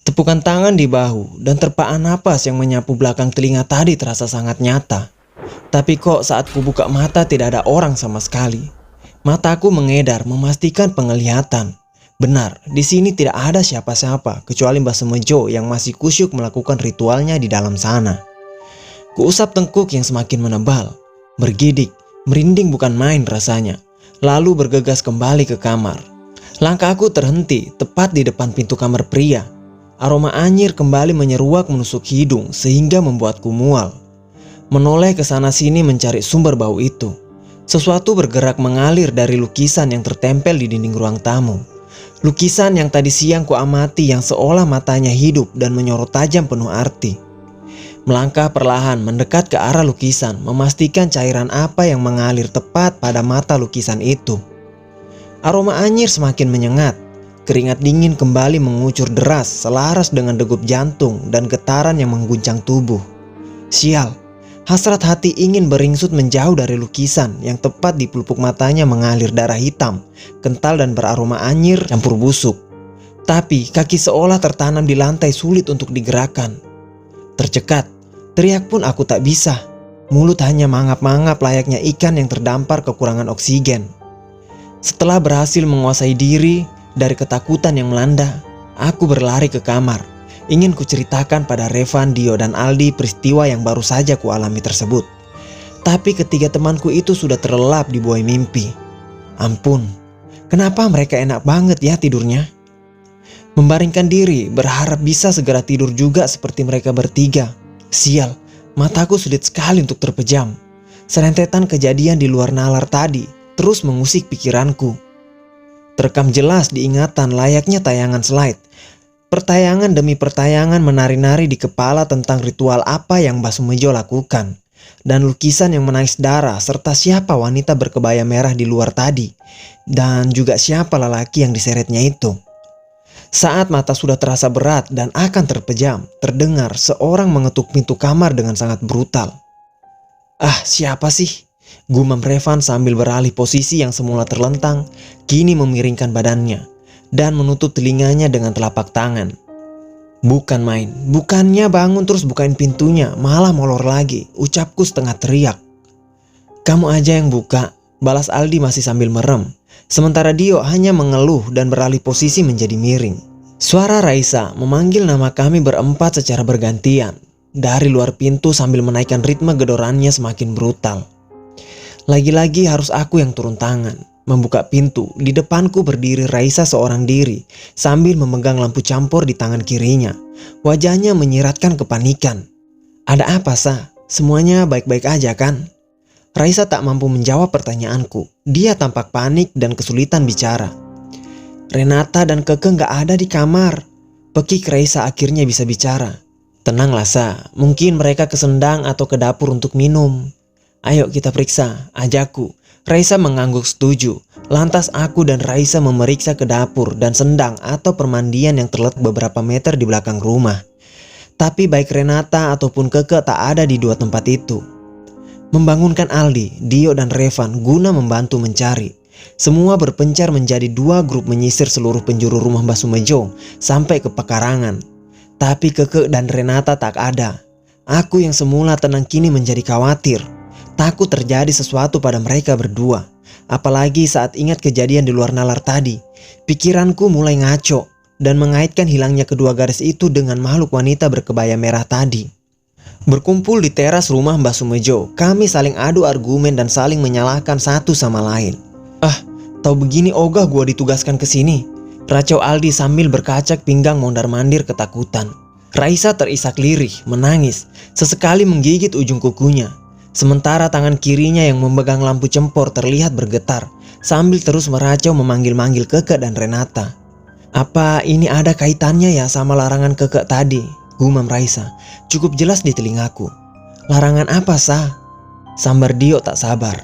Tepukan tangan di bahu dan terpaan napas yang menyapu belakang telinga tadi terasa sangat nyata. Tapi kok saat ku buka mata tidak ada orang sama sekali. Mataku mengedar memastikan penglihatan. Benar, di sini tidak ada siapa-siapa kecuali Mbah Sumejo yang masih kusyuk melakukan ritualnya di dalam sana. Kuusap tengkuk yang semakin menebal, bergidik, merinding bukan main rasanya. Lalu bergegas kembali ke kamar. Langkahku terhenti tepat di depan pintu kamar pria. Aroma anyir kembali menyeruak menusuk hidung sehingga membuatku mual. Menoleh ke sana sini mencari sumber bau itu. Sesuatu bergerak mengalir dari lukisan yang tertempel di dinding ruang tamu. Lukisan yang tadi siang ku amati yang seolah matanya hidup dan menyorot tajam penuh arti. Melangkah perlahan mendekat ke arah lukisan, memastikan cairan apa yang mengalir tepat pada mata lukisan itu. Aroma anyir semakin menyengat. Keringat dingin kembali mengucur deras selaras dengan degup jantung dan getaran yang mengguncang tubuh. Sial, hasrat hati ingin beringsut menjauh dari lukisan yang tepat di pelupuk matanya mengalir darah hitam, kental dan beraroma anyir campur busuk. Tapi kaki seolah tertanam di lantai sulit untuk digerakkan. Tercekat, teriak pun aku tak bisa. Mulut hanya mangap-mangap layaknya ikan yang terdampar kekurangan oksigen. Setelah berhasil menguasai diri dari ketakutan yang melanda, aku berlari ke kamar. Ingin kuceritakan pada Revan, Dio, dan Aldi peristiwa yang baru saja kualami tersebut. Tapi ketiga temanku itu sudah terlelap di buai mimpi. Ampun, kenapa mereka enak banget ya tidurnya? Membaringkan diri, berharap bisa segera tidur juga seperti mereka bertiga. Sial, mataku sulit sekali untuk terpejam. Serentetan kejadian di luar nalar tadi terus mengusik pikiranku. Terekam jelas di ingatan layaknya tayangan slide. Pertayangan demi pertayangan menari-nari di kepala tentang ritual apa yang Mbah Sumejo lakukan. Dan lukisan yang menangis darah serta siapa wanita berkebaya merah di luar tadi. Dan juga siapa lelaki yang diseretnya itu. Saat mata sudah terasa berat dan akan terpejam, terdengar seorang mengetuk pintu kamar dengan sangat brutal. Ah, siapa sih? Gumam Revan sambil beralih posisi yang semula terlentang, kini memiringkan badannya dan menutup telinganya dengan telapak tangan. Bukan main, bukannya bangun terus bukain pintunya, malah molor lagi, ucapku setengah teriak. Kamu aja yang buka, balas Aldi masih sambil merem. Sementara Dio hanya mengeluh dan beralih posisi menjadi miring. Suara Raisa memanggil nama kami berempat secara bergantian. Dari luar pintu sambil menaikkan ritme gedorannya semakin brutal. Lagi-lagi harus aku yang turun tangan. Membuka pintu, di depanku berdiri Raisa seorang diri sambil memegang lampu campur di tangan kirinya. Wajahnya menyiratkan kepanikan. Ada apa, Sa? Semuanya baik-baik aja kan? Raisa tak mampu menjawab pertanyaanku. Dia tampak panik dan kesulitan bicara. Renata dan Keke gak ada di kamar. Pekik Raisa akhirnya bisa bicara. Tenanglah, Sa, mungkin mereka ke sendang atau ke dapur untuk minum. Ayo kita periksa, ajakku. Raisa mengangguk setuju. Lantas aku dan Raisa memeriksa ke dapur dan sendang atau permandian yang terletak beberapa meter di belakang rumah. Tapi baik Renata ataupun Keke tak ada di dua tempat itu. Membangunkan Aldi, Dio dan Revan guna membantu mencari. Semua berpencar menjadi dua grup menyisir seluruh penjuru rumah Mbah Sumejo sampai ke pekarangan. Tapi Keke dan Renata tak ada. Aku yang semula tenang kini menjadi khawatir. Takut terjadi sesuatu pada mereka berdua. Apalagi saat ingat kejadian di luar nalar tadi. Pikiranku mulai ngaco dan mengaitkan hilangnya kedua gadis itu dengan makhluk wanita berkebaya merah tadi. Berkumpul di teras rumah Mbah Sumejo, kami saling adu argumen dan saling menyalahkan satu sama lain. Ah, tahu begini ogah gua ditugaskan ke sini. Racau Aldi sambil berkacak pinggang mondar-mandir ketakutan. Raisa terisak lirih, menangis, sesekali menggigit ujung kukunya. Sementara tangan kirinya yang memegang lampu cempor terlihat bergetar sambil terus meracau memanggil-manggil Keke dan Renata. Apa ini ada kaitannya ya sama larangan Keke tadi? Gumam Raisa, cukup jelas di telingaku. Larangan apa, Sa? Sambar Dio tak sabar.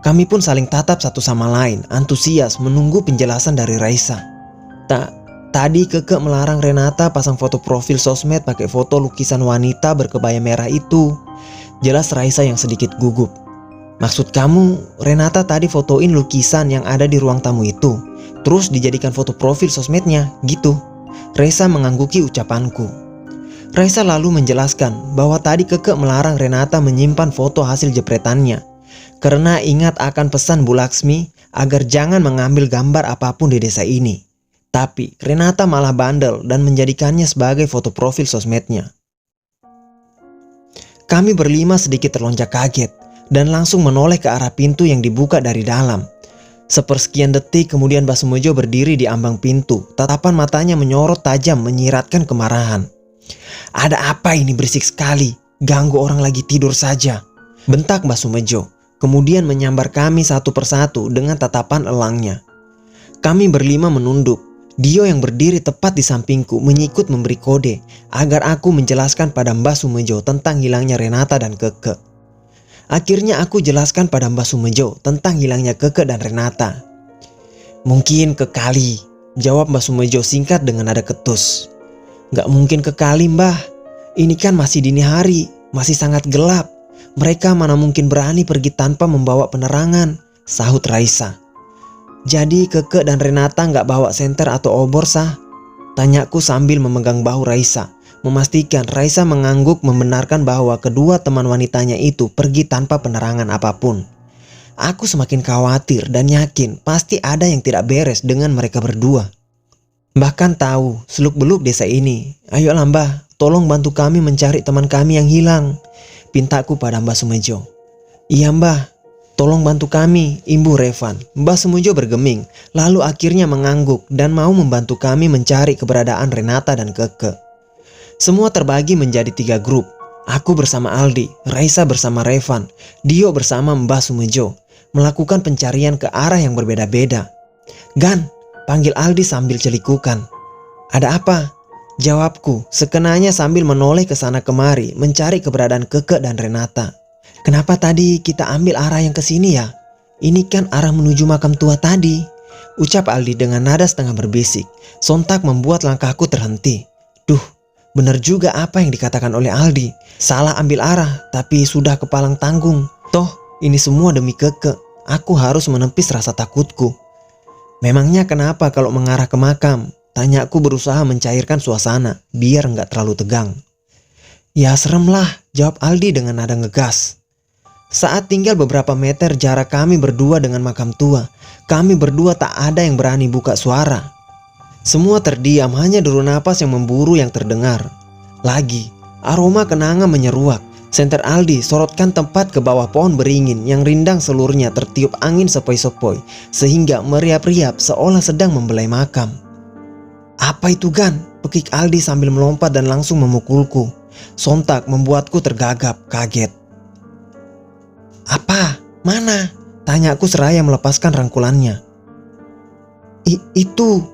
Kami pun saling tatap satu sama lain, antusias menunggu penjelasan dari Raisa. Tadi Keke melarang Renata pasang foto profil sosmed pakai foto lukisan wanita berkebaya merah itu. Jelas Raisa yang sedikit gugup. Maksud kamu Renata tadi fotoin lukisan yang ada di ruang tamu itu, terus dijadikan foto profil sosmednya, gitu? Raisa mengangguki ucapanku. Raisa lalu menjelaskan bahwa tadi Keke melarang Renata menyimpan foto hasil jepretannya karena ingat akan pesan Bu Laksmi agar jangan mengambil gambar apapun di desa ini. Tapi Renata malah bandel dan menjadikannya sebagai foto profil sosmednya. Kami berlima sedikit terlonjak kaget dan langsung menoleh ke arah pintu yang dibuka dari dalam. Sepersekian detik kemudian Mbah Sumejo berdiri di ambang pintu. Tatapan matanya menyorot tajam menyiratkan kemarahan. "Ada apa ini berisik sekali? Ganggu orang lagi tidur saja," bentak Mbah Sumejo. Kemudian menyambar kami satu persatu dengan tatapan elangnya. Kami berlima menunduk. Dio yang berdiri tepat di sampingku menyikut memberi kode agar aku menjelaskan pada Mbah Sumejo tentang hilangnya Renata dan Keke. Akhirnya aku jelaskan pada Mbah Sumejo tentang hilangnya Keke dan Renata. "Mungkin ke kali," jawab Mbah Sumejo singkat dengan nada ketus. "Gak mungkin ke kali, Mbah. Ini kan masih dini hari, masih sangat gelap. Mereka mana mungkin berani pergi tanpa membawa penerangan," sahut Raisa. "Jadi Keke dan Renata gak bawa senter atau obor sah?" tanyaku sambil memegang bahu Raisa, memastikan Raisa mengangguk membenarkan bahwa kedua teman wanitanya itu pergi tanpa penerangan apapun. Aku semakin khawatir dan yakin pasti ada yang tidak beres dengan mereka berdua. Bahkan tahu seluk-beluk desa ini. "Ayolah Mbah, tolong bantu kami mencari teman kami yang hilang," pintaku pada Mbah Sumejo. "Iya Mbah, tolong bantu kami," imbuh Revan. Mbah Sumejo bergeming, lalu akhirnya mengangguk dan mau membantu kami mencari keberadaan Renata dan Keke. Semua terbagi menjadi 3 grup. Aku bersama Aldi, Raisa bersama Revan, Dio bersama Mbah Sumejo, melakukan pencarian ke arah yang berbeda-beda. "Gan," panggil Aldi sambil celikukan. "Ada apa?" jawabku sekenanya sambil menoleh ke sana kemari mencari keberadaan Keke dan Renata. "Kenapa tadi kita ambil arah yang ke sini ya? Ini kan arah menuju makam tua tadi," ucap Aldi dengan nada setengah berbisik. Sontak membuat langkahku terhenti. Duh, benar juga apa yang dikatakan oleh Aldi. Salah ambil arah, tapi sudah kepalang tanggung. Toh, ini semua demi Keke. Aku harus menepis rasa takutku. "Memangnya kenapa kalau mengarah ke makam?" tanyaku berusaha mencairkan suasana, biar nggak terlalu tegang. "Ya serem lah," jawab Aldi dengan nada ngegas. Saat tinggal beberapa meter jarak kami berdua dengan makam tua, kami berdua tak ada yang berani buka suara. Semua terdiam, hanya deru napas yang memburu yang terdengar. Lagi, aroma kenanga menyeruak. Senter Aldi sorotkan tempat ke bawah pohon beringin yang rindang seluruhnya tertiup angin sepoi-sepoi, sehingga meriap-riap seolah sedang membelai makam. "Apa itu Gan?" pekik Aldi sambil melompat dan langsung memukulku. Sontak membuatku tergagap, kaget. "Apa? Mana?" tanyaku seraya melepaskan rangkulannya. Itu,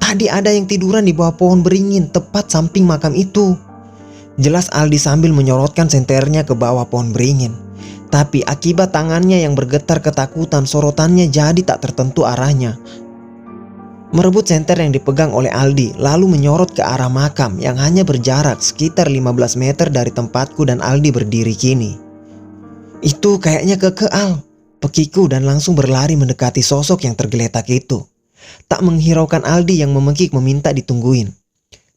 tadi ada yang tiduran di bawah pohon beringin tepat samping makam itu," jelas Aldi sambil menyorotkan senternya ke bawah pohon beringin. Tapi akibat tangannya yang bergetar ketakutan, sorotannya jadi tak tertentu arahnya. Merebut senter yang dipegang oleh Aldi, lalu menyorot ke arah makam yang hanya berjarak sekitar 15 meter dari tempatku dan Aldi berdiri kini. "Itu kayaknya Keke, Al," pekiku dan langsung berlari mendekati sosok yang tergeletak itu. Tak menghiraukan Aldi yang memekik meminta ditungguin.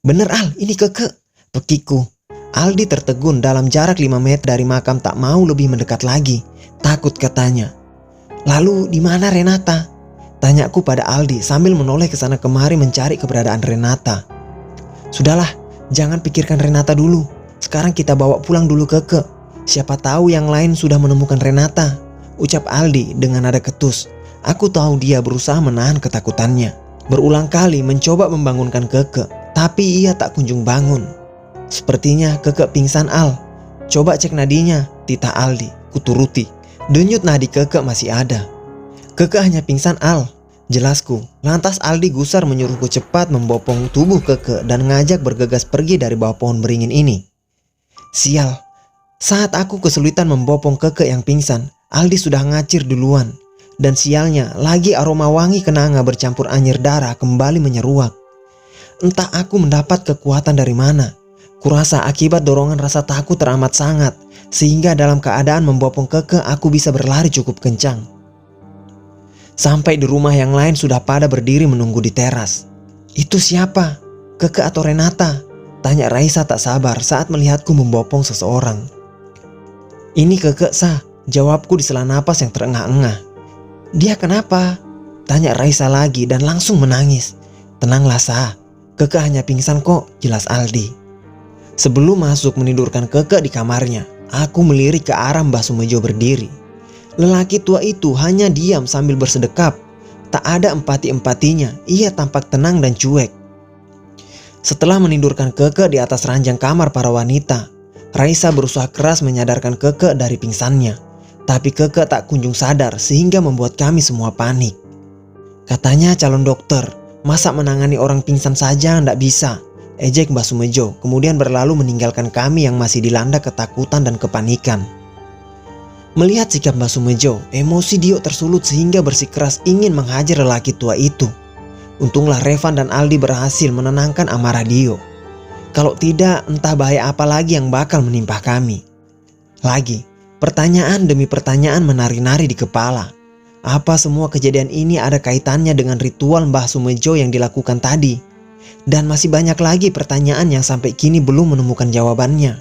"Bener Al, ini Keke," pekiku. Aldi tertegun dalam jarak 5 meter dari makam, tak mau lebih mendekat lagi. Takut katanya. "Lalu di mana Renata?" tanyaku pada Aldi sambil menoleh ke sana kemari mencari keberadaan Renata. "Sudahlah, jangan pikirkan Renata dulu. Sekarang kita bawa pulang dulu Keke. Siapa tahu yang lain sudah menemukan Renata," ucap Aldi dengan nada ketus. Aku tahu dia berusaha menahan ketakutannya. Berulang kali mencoba membangunkan Keke, tapi ia tak kunjung bangun. "Sepertinya Keke pingsan Al. Coba cek nadinya," titah Aldi. Kuturuti. Denyut nadi Keke masih ada. "Keke hanya pingsan Al," jelasku. Lantas Aldi gusar menyuruhku cepat membopong tubuh Keke dan ngajak bergegas pergi dari bawah pohon beringin ini. Sial. Saat aku kesulitan membopong Keke yang pingsan, Aldi sudah ngacir duluan. Dan sialnya, lagi aroma wangi kenanga bercampur anyir darah kembali menyeruak. Entah aku mendapat kekuatan dari mana. Kurasa akibat dorongan rasa takut teramat sangat, sehingga dalam keadaan membopong Keke aku bisa berlari cukup kencang. Sampai di rumah yang lain sudah pada berdiri menunggu di teras. "Itu siapa?" Keke atau Renata? Tanya Raisa tak sabar saat melihatku membopong seseorang. Ini Keke Sa, jawabku di sela napas yang terengah-engah. Dia kenapa? Tanya Raisa lagi dan langsung menangis. Tenanglah Sa, Keke hanya pingsan kok, jelas Aldi. Sebelum masuk menidurkan Keke di kamarnya, aku melirik ke arah Mbah Sumejo berdiri. Lelaki tua itu hanya diam sambil bersedekap. Tak ada empati-empatinya, ia tampak tenang dan cuek. Setelah menidurkan Keke di atas ranjang kamar para wanita, Raisa berusaha keras menyadarkan Keke dari pingsannya. Tapi Keke tak kunjung sadar sehingga membuat kami semua panik. Katanya calon dokter, masa menangani orang pingsan saja ndak bisa, ejek Mbah Sumejo, kemudian berlalu meninggalkan kami yang masih dilanda ketakutan dan kepanikan. Melihat sikap Mbah Sumejo, emosi Dio tersulut sehingga bersikeras ingin menghajar lelaki tua itu. Untunglah Revan dan Aldi berhasil menenangkan amarah Dio. Kalau tidak, entah bahaya apa lagi yang bakal menimpa kami. Lagi, pertanyaan demi pertanyaan menari-nari di kepala. Apa semua kejadian ini ada kaitannya dengan ritual Mbah Sumejo yang dilakukan tadi? Dan masih banyak lagi pertanyaan yang sampai kini belum menemukan jawabannya.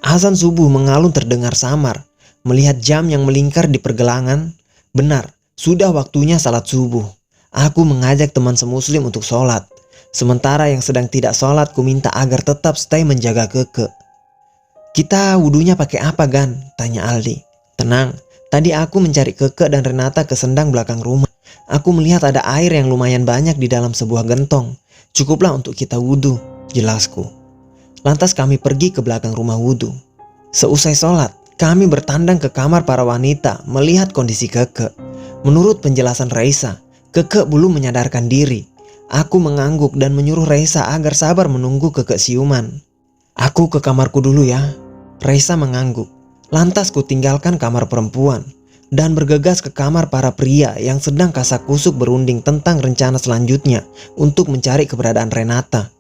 Azan subuh mengalun terdengar samar. Melihat jam yang melingkar di pergelangan, benar, sudah waktunya salat subuh. Aku mengajak teman semuslim untuk sholat. Sementara yang sedang tidak sholat, ku minta agar tetap stay menjaga Keke. Kita wudunya pakai apa Gan? Tanya Aldi. Tenang, tadi aku mencari Keke dan Renata ke sendang belakang rumah. Aku melihat ada air yang lumayan banyak di dalam sebuah gentong. Cukuplah untuk kita wudu, jelasku. Lantas kami pergi ke belakang rumah wudu. Seusai sholat, kami bertandang ke kamar para wanita melihat kondisi Keke. Menurut penjelasan Raisa, Keke belum menyadarkan diri. Aku mengangguk dan menyuruh Raisa agar sabar menunggu Keke siuman. Aku ke kamarku dulu ya. Raisa mengangguk. Lantas ku tinggalkan kamar perempuan dan bergegas ke kamar para pria yang sedang kasak-kusuk berunding tentang rencana selanjutnya untuk mencari keberadaan Renata.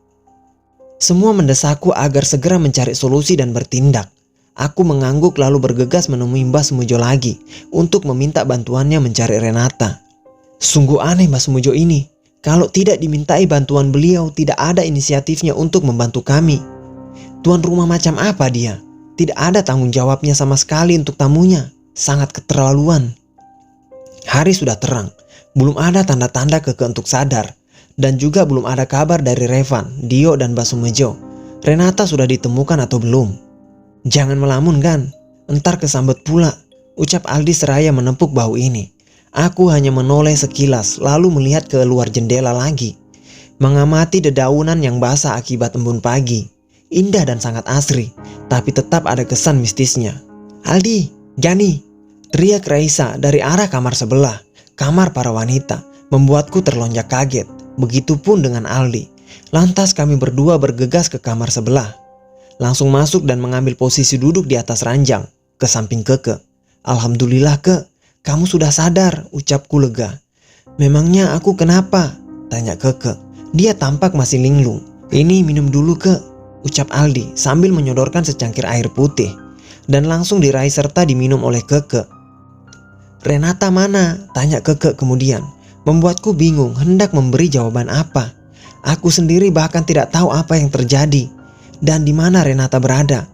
Semua mendesakku agar segera mencari solusi dan bertindak. Aku mengangguk lalu bergegas menemui Mbah Sumejo lagi untuk meminta bantuannya mencari Renata. Sungguh aneh Mbah Sumejo ini. Kalau tidak dimintai bantuan beliau, tidak ada inisiatifnya untuk membantu kami. Tuan rumah macam apa dia? Tidak ada tanggung jawabnya sama sekali untuk tamunya. Sangat keterlaluan. Hari sudah terang. Belum ada tanda-tanda Keke untuk sadar. Dan juga belum ada kabar dari Revan, Dio dan Mbah Sumejo. Renata sudah ditemukan atau belum? Jangan melamun Gan, entar kesambet pula, ucap Aldi seraya menepuk bahu ini. Aku hanya menoleh sekilas lalu melihat ke luar jendela lagi. Mengamati dedaunan yang basah akibat embun pagi. Indah dan sangat asri, tapi tetap ada kesan mistisnya. Aldi, Gani, teriak Raisa dari arah kamar sebelah, kamar para wanita, membuatku terlonjak kaget. Begitupun dengan Aldi. Lantas kami berdua bergegas ke kamar sebelah. Langsung masuk dan mengambil posisi duduk di atas ranjang, ke samping Keke. Alhamdulillah Ke, kamu sudah sadar, ucapku lega. Memangnya aku kenapa? Tanya Keke. Dia tampak masih linglung. Ini minum dulu Ke, ucap Aldi sambil menyodorkan secangkir air putih. Dan langsung diraih serta diminum oleh Keke. Renata mana? Tanya Keke kemudian. Membuatku bingung hendak memberi jawaban apa. Aku sendiri bahkan tidak tahu apa yang terjadi dan di mana Renata berada.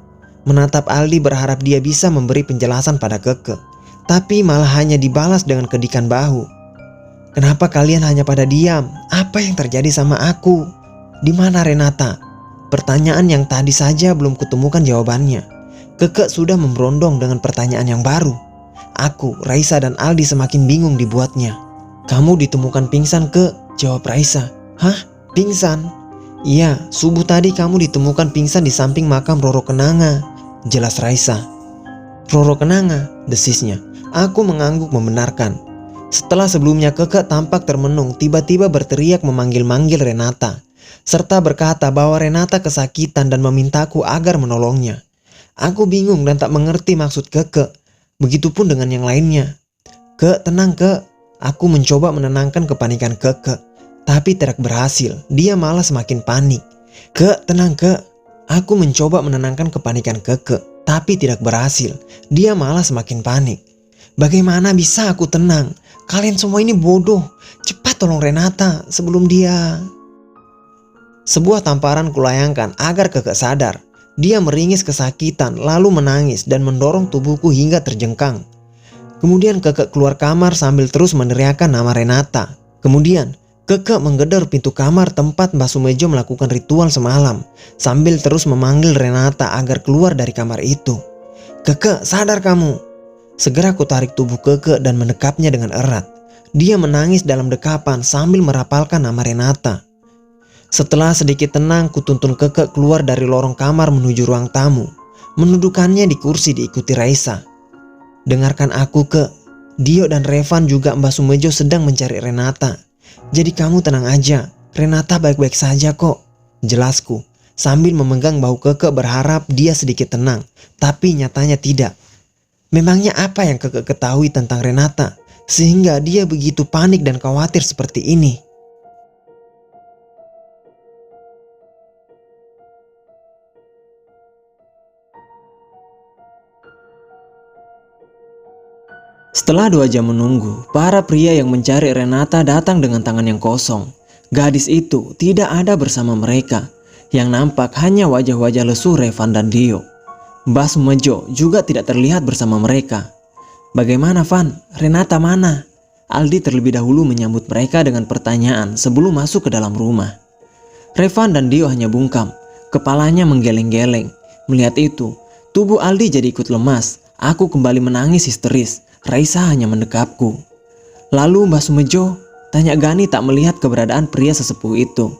Menatap Aldi berharap dia bisa memberi penjelasan pada Keke, tapi malah hanya dibalas dengan kedikan bahu. Kenapa kalian hanya pada diam? Apa yang terjadi sama aku? Di mana Renata? Pertanyaan yang tadi saja belum kutemukan jawabannya. Keke sudah memberondong dengan pertanyaan yang baru. Aku, Raisa dan Aldi semakin bingung dibuatnya. Kamu ditemukan pingsan Ke, jawab Raisa. Hah? Pingsan? Iya, subuh tadi kamu ditemukan pingsan di samping makam Roro Kenanga, jelas Raisa. Roro Kenanga, desisnya. Aku mengangguk membenarkan. Setelah sebelumnya Keke tampak termenung, tiba-tiba berteriak memanggil-manggil Renata, serta berkata bahwa Renata kesakitan dan memintaku agar menolongnya. Aku bingung dan tak mengerti maksud Keke. Begitupun dengan yang lainnya. Ke, tenang Ke. Aku mencoba menenangkan kepanikan Keke, tapi tidak berhasil. Dia malah semakin panik. Ke, tenang Ke. Aku mencoba menenangkan kepanikan Keke, tapi tidak berhasil. Dia malah semakin panik. Bagaimana bisa aku tenang? Kalian semua ini bodoh. Cepat tolong Renata sebelum dia... Sebuah tamparan kulayangkan agar Keke sadar. Dia meringis kesakitan lalu menangis dan mendorong tubuhku hingga terjengkang. Kemudian Keke keluar kamar sambil terus meneriakkan nama Renata. Kemudian Keke menggedor pintu kamar tempat Mbah Sumejo melakukan ritual semalam sambil terus memanggil Renata agar keluar dari kamar itu. "Keke, sadar kamu!" Segera ku tarik tubuh Keke dan mendekapnya dengan erat. Dia menangis dalam dekapan sambil merapalkan nama Renata. Setelah sedikit tenang, kutuntun Keke keluar dari lorong kamar menuju ruang tamu. Mendudukannya di kursi diikuti Raisa. "Dengarkan aku, Ke. Dio dan Revan juga Mbah Sumejo sedang mencari Renata. Jadi kamu tenang aja. Renata baik-baik saja kok," jelasku. Sambil memegang bahu Keke berharap dia sedikit tenang. Tapi nyatanya tidak. Memangnya apa yang Keke ketahui tentang Renata sehingga dia begitu panik dan khawatir seperti ini? Setelah 2 jam menunggu, para pria yang mencari Renata datang dengan tangan yang kosong. Gadis itu tidak ada bersama mereka. Yang nampak hanya wajah-wajah lesu Revan dan Dio. Mbah Sumejo juga tidak terlihat bersama mereka. "Bagaimana, Van? Renata mana?" Aldi terlebih dahulu menyambut mereka dengan pertanyaan sebelum masuk ke dalam rumah. Revan dan Dio hanya bungkam. Kepalanya menggeleng-geleng. Melihat itu, tubuh Aldi jadi ikut lemas. Aku kembali menangis histeris. Raisa hanya mendekapku. "Lalu Mbah Sumejo?" tanya Gani tak melihat keberadaan pria sesepuh itu.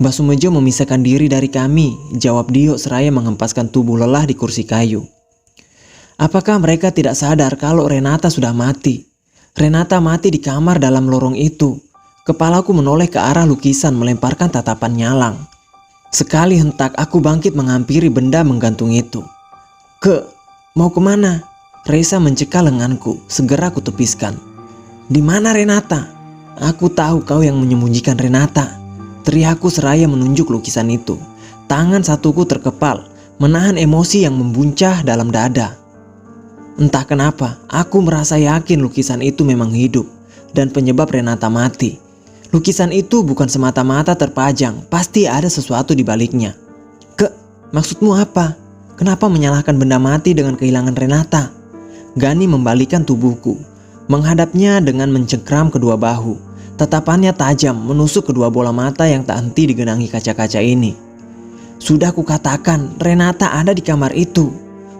"Mbah Sumejo memisahkan diri dari kami," jawab Dio seraya menghempaskan tubuh lelah di kursi kayu. Apakah mereka tidak sadar kalau Renata sudah mati? Renata mati di kamar dalam lorong itu. Kepalaku menoleh ke arah lukisan melemparkan tatapan nyalang. Sekali hentak aku bangkit menghampiri benda menggantung itu. "Ke, mau kemana?" Raisa mencekal lenganku, segera ku tepiskan. "Di mana Renata?" "Aku tahu kau yang menyembunyikan Renata," teriakku seraya menunjuk lukisan itu. Tangan satuku terkepal, menahan emosi yang membuncah dalam dada. Entah kenapa, aku merasa yakin lukisan itu memang hidup dan penyebab Renata mati. Lukisan itu bukan semata-mata terpajang, pasti ada sesuatu di baliknya. "Ke, maksudmu apa? Kenapa menyalahkan benda mati dengan kehilangan Renata?" Gani membalikkan tubuhku, menghadapnya dengan mencengkram kedua bahu. Tatapannya tajam menusuk kedua bola mata yang tak henti digenangi kaca-kaca ini. "Sudah kukatakan, Renata ada di kamar itu.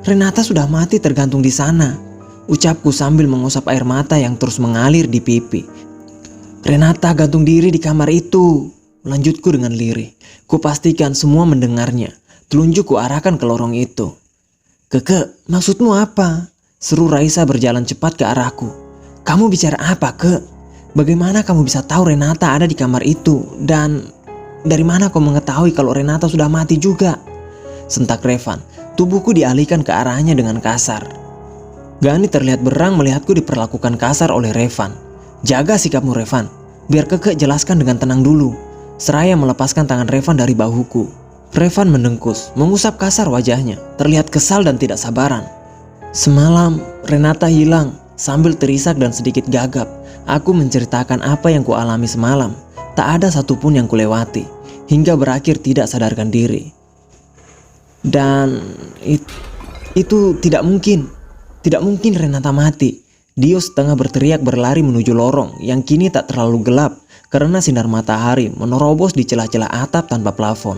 Renata sudah mati tergantung di sana," ucapku sambil mengusap air mata yang terus mengalir di pipi. "Renata gantung diri di kamar itu," lanjutku dengan lirih. Kupastikan semua mendengarnya. Telunjuk ku arahkan ke lorong itu. "Keke, maksudmu apa?" seru Raisa berjalan cepat ke arahku. "Kamu bicara apa, Ke? Bagaimana kamu bisa tahu Renata ada di kamar itu? Dan dari mana kau mengetahui kalau Renata sudah mati juga?" sentak Revan. Tubuhku dialihkan ke arahnya dengan kasar. Gani terlihat berang melihatku diperlakukan kasar oleh Revan. "Jaga sikapmu, Revan. Biar Keke jelaskan dengan tenang dulu," seraya melepaskan tangan Revan dari bahuku. Revan mendengkus, mengusap kasar wajahnya, terlihat kesal dan tidak sabaran. "Semalam Renata hilang." Sambil terisak dan sedikit gagap, aku menceritakan apa yang kualami semalam. Tak ada satupun yang kulewati, hingga berakhir tidak sadarkan diri. "Dan itu tidak mungkin. Tidak mungkin Renata mati." Dio setengah berteriak berlari menuju lorong yang kini tak terlalu gelap karena sinar matahari menerobos di celah-celah atap tanpa plafon.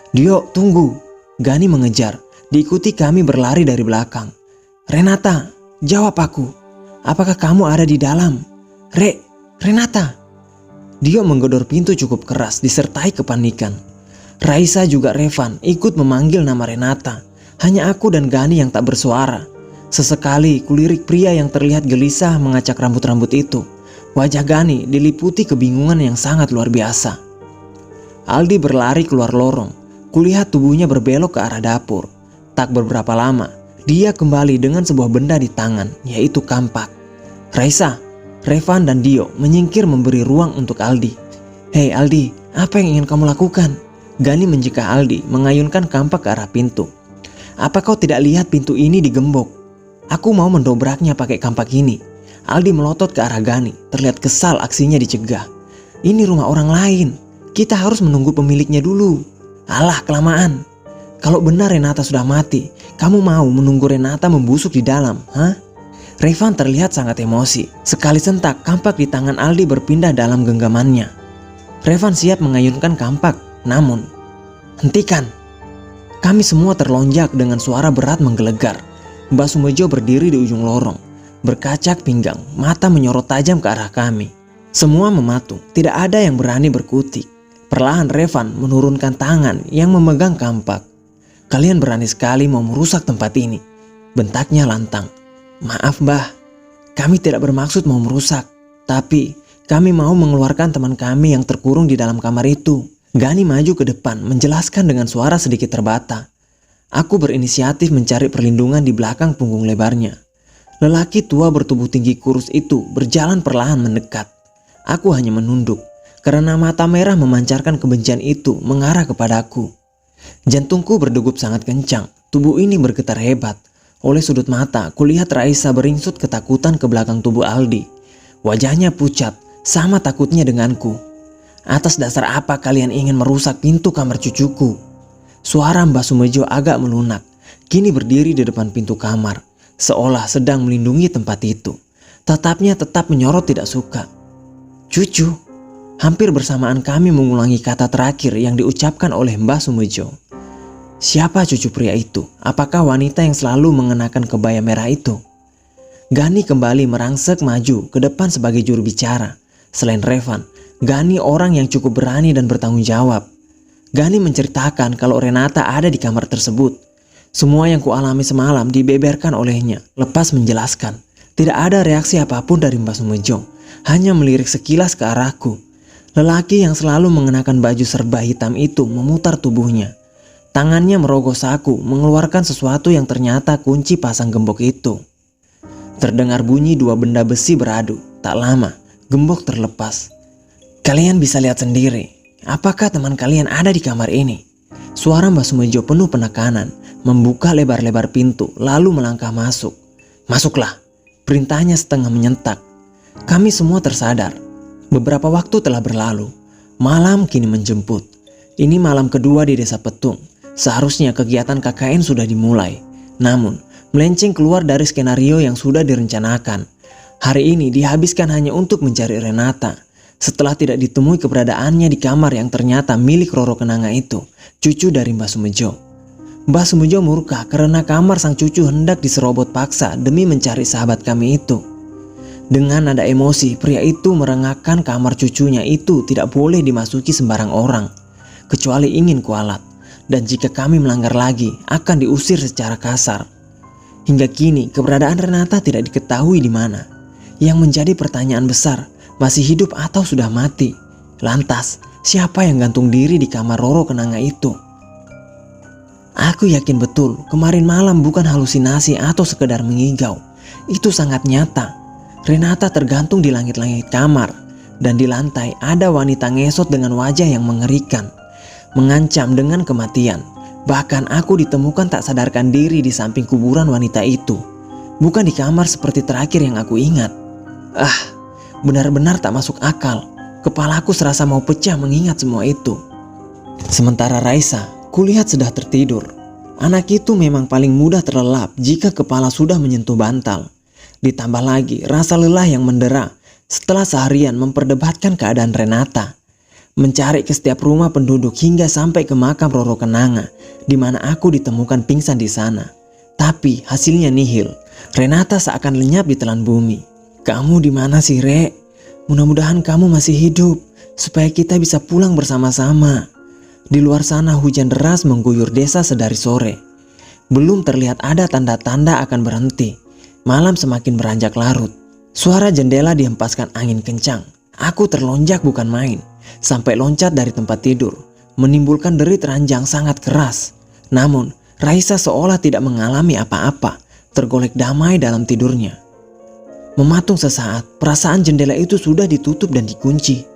"Dio, tunggu!" Gani mengejar, diikuti kami berlari dari belakang. "Renata, jawab aku. Apakah kamu ada di dalam? Renata!" Dio menggedor pintu cukup keras disertai kepanikan. Raisa juga Revan ikut memanggil nama Renata. Hanya aku dan Gani yang tak bersuara. Sesekali kulirik pria yang terlihat gelisah mengacak rambut-rambut itu. Wajah Gani diliputi kebingungan yang sangat luar biasa. Aldi berlari keluar lorong. Kulihat tubuhnya berbelok ke arah dapur. Tak beberapa lama, dia kembali dengan sebuah benda di tangan, yaitu kampak. Raisa, Revan dan Dio menyingkir memberi ruang untuk Aldi. "Hei Aldi, apa yang ingin kamu lakukan?" Gani mencegah Aldi mengayunkan kampak ke arah pintu. "Apa kau tidak lihat pintu ini digembok? Aku mau mendobraknya pakai kampak ini." Aldi melotot ke arah Gani, terlihat kesal aksinya dicegah. "Ini rumah orang lain. Kita harus menunggu pemiliknya dulu. Alah, kelamaan. Kalau benar Renata sudah mati, kamu mau menunggu Renata membusuk di dalam, hah? Revan terlihat sangat emosi. Sekali sentak, kampak di tangan Aldi berpindah dalam genggamannya. Revan siap mengayunkan kampak, namun hentikan. Kami semua terlonjak dengan suara berat menggelegar. Mbak Sumejo berdiri di ujung lorong, berkacak pinggang, mata menyorot tajam ke arah kami. Semua mematung, tidak ada yang berani berkutik. Perlahan Revan menurunkan tangan yang memegang kampak. Kalian berani sekali mau merusak tempat ini, bentaknya lantang. Maaf Mbah, kami tidak bermaksud mau merusak, tapi kami mau mengeluarkan teman kami yang terkurung di dalam kamar itu. Gani maju ke depan menjelaskan dengan suara sedikit terbata. Aku berinisiatif mencari perlindungan di belakang punggung lebarnya. Lelaki tua bertubuh tinggi kurus itu berjalan perlahan mendekat. Aku hanya menunduk, karena mata merah memancarkan kebencian itu mengarah kepadaku. Jantungku berdegup sangat kencang, tubuh ini bergetar hebat. Oleh sudut mata, kulihat Raisa beringsut ketakutan ke belakang tubuh Aldi. Wajahnya pucat, sama takutnya denganku. Atas dasar apa kalian ingin merusak pintu kamar cucuku? Suara Mbak Sumejo agak melunak, kini berdiri di depan pintu kamar, seolah sedang melindungi tempat itu. Tatapnya tetap menyorot tidak suka. Cucu. Hampir bersamaan kami mengulangi kata terakhir yang diucapkan oleh Mbak Sumejo. Siapa cucu pria itu? Apakah wanita yang selalu mengenakan kebaya merah itu? Gani kembali merangsek maju ke depan sebagai juru bicara. Selain Revan, Gani orang yang cukup berani dan bertanggung jawab. Gani menceritakan kalau Renata ada di kamar tersebut. Semua yang kualami semalam dibeberkan olehnya. Lepas menjelaskan, tidak ada reaksi apapun dari Mbak Sumejo, hanya melirik sekilas ke arahku. Lelaki yang selalu mengenakan baju serba hitam itu memutar tubuhnya. Tangannya merogoh saku, mengeluarkan sesuatu yang ternyata kunci pasang gembok itu. Terdengar bunyi dua benda besi beradu. Tak lama, gembok terlepas. Kalian bisa lihat sendiri, apakah teman kalian ada di kamar ini? Suara Mbak Sumejo penuh penekanan, membuka lebar-lebar pintu, lalu melangkah masuk. Masuklah, perintahnya setengah menyentak. Kami semua tersadar. Beberapa waktu telah berlalu, malam kini menjemput. Ini malam kedua di Desa Petung. Seharusnya kegiatan KKN sudah dimulai, namun melenceng keluar dari skenario yang sudah direncanakan. Hari ini dihabiskan hanya untuk mencari Renata. Setelah tidak ditemui keberadaannya di kamar yang ternyata milik Roro Kenanga itu, cucu dari Mbak Sumejo. Mbak Sumejo murka karena kamar sang cucu hendak diserobot paksa demi mencari sahabat kami itu. Dengan nada emosi, pria itu merengakkan kamar cucunya itu tidak boleh dimasuki sembarang orang, kecuali ingin kualat, dan jika kami melanggar lagi akan diusir secara kasar. Hingga kini keberadaan Renata tidak diketahui di mana. Yang menjadi pertanyaan besar, masih hidup atau sudah mati? Lantas, siapa yang gantung diri di kamar Roro Kenanga itu? Aku yakin betul kemarin malam bukan halusinasi atau sekedar mengigau. Itu sangat nyata. Renata tergantung di langit-langit kamar, dan di lantai ada wanita ngesot dengan wajah yang mengerikan, mengancam dengan kematian. Bahkan aku ditemukan tak sadarkan diri di samping kuburan wanita itu, bukan di kamar seperti terakhir yang aku ingat. Benar-benar tak masuk akal. Kepalaku serasa mau pecah mengingat semua itu. Sementara Raisa, kulihat sudah tertidur. Anak itu memang paling mudah terlelap jika kepala sudah menyentuh bantal. Ditambah lagi rasa lelah yang mendera setelah seharian memperdebatkan keadaan Renata. Mencari ke setiap rumah penduduk hingga sampai ke makam Roro Kenanga, di mana aku ditemukan pingsan di sana. Tapi hasilnya nihil. Renata seakan lenyap di telan bumi. Kamu di mana sih, Rek? Mudah-mudahan kamu masih hidup, supaya kita bisa pulang bersama-sama. Di luar sana hujan deras mengguyur desa sedari sore. Belum terlihat ada tanda-tanda akan berhenti. Malam semakin beranjak larut. Suara jendela dihempaskan angin kencang. Aku terlonjak bukan main, sampai loncat dari tempat tidur, menimbulkan derit ranjang sangat keras. Namun, Raisa seolah tidak mengalami apa-apa, tergolek damai dalam tidurnya. Mematung sesaat, perasaan jendela itu sudah ditutup dan dikunci.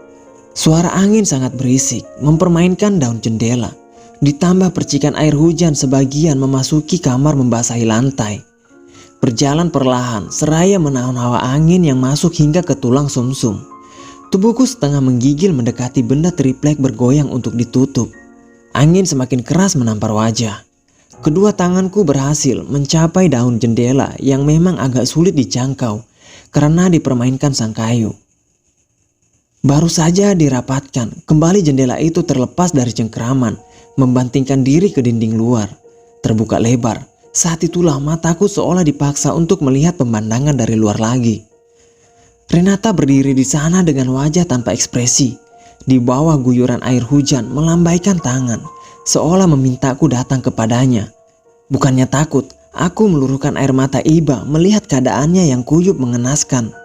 Suara angin sangat berisik, mempermainkan daun jendela. Ditambah percikan air hujan sebagian memasuki kamar membasahi lantai. Berjalan perlahan, seraya menahan hawa angin yang masuk hingga ke tulang sumsum. Tubuhku setengah menggigil mendekati benda triplek bergoyang untuk ditutup. Angin semakin keras menampar wajah. Kedua tanganku berhasil mencapai daun jendela yang memang agak sulit dijangkau karena dipermainkan sang kayu. Baru saja dirapatkan, kembali jendela itu terlepas dari cengkeraman, membantingkan diri ke dinding luar. Terbuka lebar. Saat itulah mataku seolah dipaksa untuk melihat pemandangan dari luar lagi. Renata berdiri di sana dengan wajah tanpa ekspresi. Di bawah guyuran air hujan melambaikan tangan, seolah memintaku datang kepadanya. Bukannya takut, aku meluruhkan air mata iba melihat keadaannya yang kuyup mengenaskan.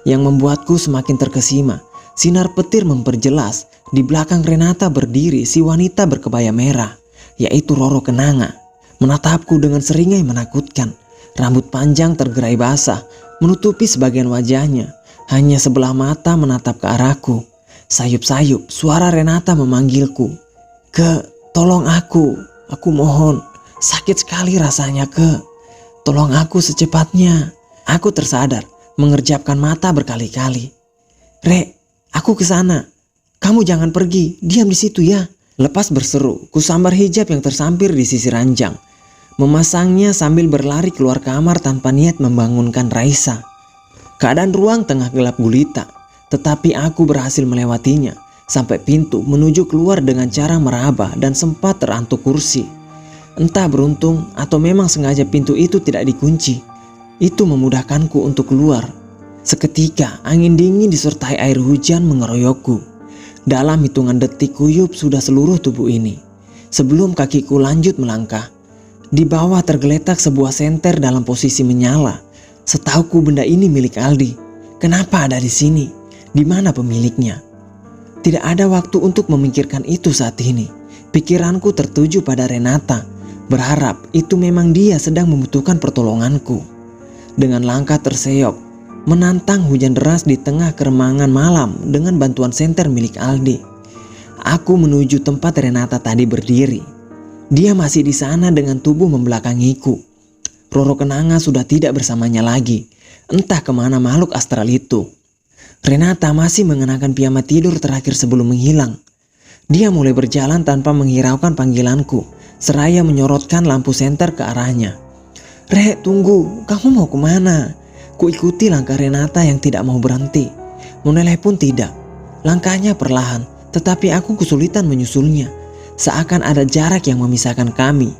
Yang membuatku semakin terkesima, sinar petir memperjelas di belakang Renata berdiri si wanita berkebaya merah, yaitu Roro Kenanga. Menatapku dengan seringai menakutkan. Rambut panjang tergerai basah menutupi sebagian wajahnya. Hanya sebelah mata menatap ke arahku. Sayup-sayup suara Renata memanggilku. Tolong aku mohon. Sakit sekali rasanya, Tolong aku secepatnya. Aku tersadar, mengerjapkan mata berkali-kali. Rek, aku ke sana. Kamu jangan pergi, diam di situ ya. Lepas berseru, kusambar hijab yang tersampir di sisi ranjang. Memasangnya sambil berlari keluar kamar tanpa niat membangunkan Raisa. Keadaan ruang tengah gelap gulita, tetapi aku berhasil melewatinya sampai pintu menuju keluar dengan cara meraba dan sempat terantuk kursi. Entah beruntung atau memang sengaja pintu itu tidak dikunci, itu memudahkanku untuk keluar. Seketika angin dingin disertai air hujan mengeroyokku. Dalam hitungan detik kuyup sudah seluruh tubuh ini. Sebelum kakiku lanjut melangkah, di bawah tergeletak sebuah senter dalam posisi menyala. Setauku benda ini milik Aldi. Kenapa ada di sini? Di mana pemiliknya? Tidak ada waktu untuk memikirkan itu saat ini. Pikiranku tertuju pada Renata, berharap itu memang dia sedang membutuhkan pertolonganku. Dengan langkah terseok, menantang hujan deras di tengah keremangan malam dengan bantuan senter milik Aldi. Aku menuju tempat Renata tadi berdiri. Dia masih di sana dengan tubuh membelakangiku. Roro Kenanga sudah tidak bersamanya lagi. Entah kemana makhluk astral itu. Renata masih mengenakan piyama tidur terakhir sebelum menghilang. Dia mulai berjalan tanpa menghiraukan panggilanku, seraya menyorotkan lampu senter ke arahnya. Rek, tunggu, kamu mau kemana? Kuikuti langkah Renata yang tidak mau berhenti. Menoleh pun tidak. Langkahnya perlahan, tetapi aku kesulitan menyusulnya. Seakan ada jarak yang memisahkan kami.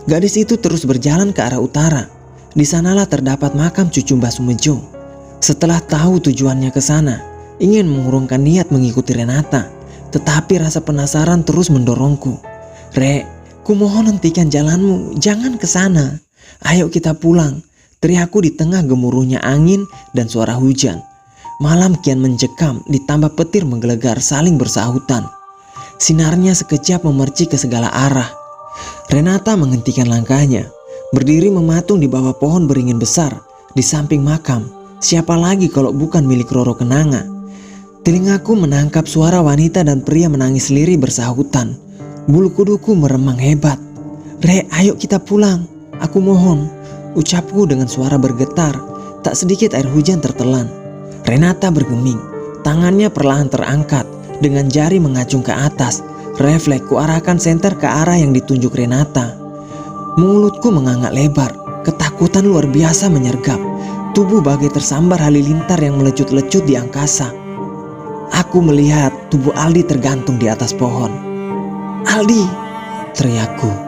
Gadis itu terus berjalan ke arah utara. Di sanalah terdapat makam cucu Mbah Sumejo. Setelah tahu tujuannya ke sana, ingin mengurungkan niat mengikuti Renata, tetapi rasa penasaran terus mendorongku. Rek, kumohon hentikan jalanmu, jangan ke sana. Ayo kita pulang. Teriakku di tengah gemuruhnya angin dan suara hujan. Malam kian mencekam, ditambah petir menggelegar saling bersahutan. Sinarnya sekejap memercik ke segala arah. Renata menghentikan langkahnya, berdiri mematung di bawah pohon beringin besar di samping makam. Siapa lagi kalau bukan milik Roro Kenanga? Telingaku menangkap suara wanita dan pria menangis lirih bersahutan. Bulu kuduku meremang hebat. Rek, ayo kita pulang. Aku mohon, ucapku dengan suara bergetar. Tak sedikit air hujan tertelan. Renata bergeming, tangannya perlahan terangkat. Dengan jari mengacung ke atas, refleks kuarahkan senter ke arah yang ditunjuk Renata. Mulutku menganga lebar, ketakutan luar biasa menyergap. Tubuh bagai tersambar halilintar yang melecut-lecut di angkasa. Aku melihat tubuh Aldi tergantung di atas pohon. Aldi, teriakku.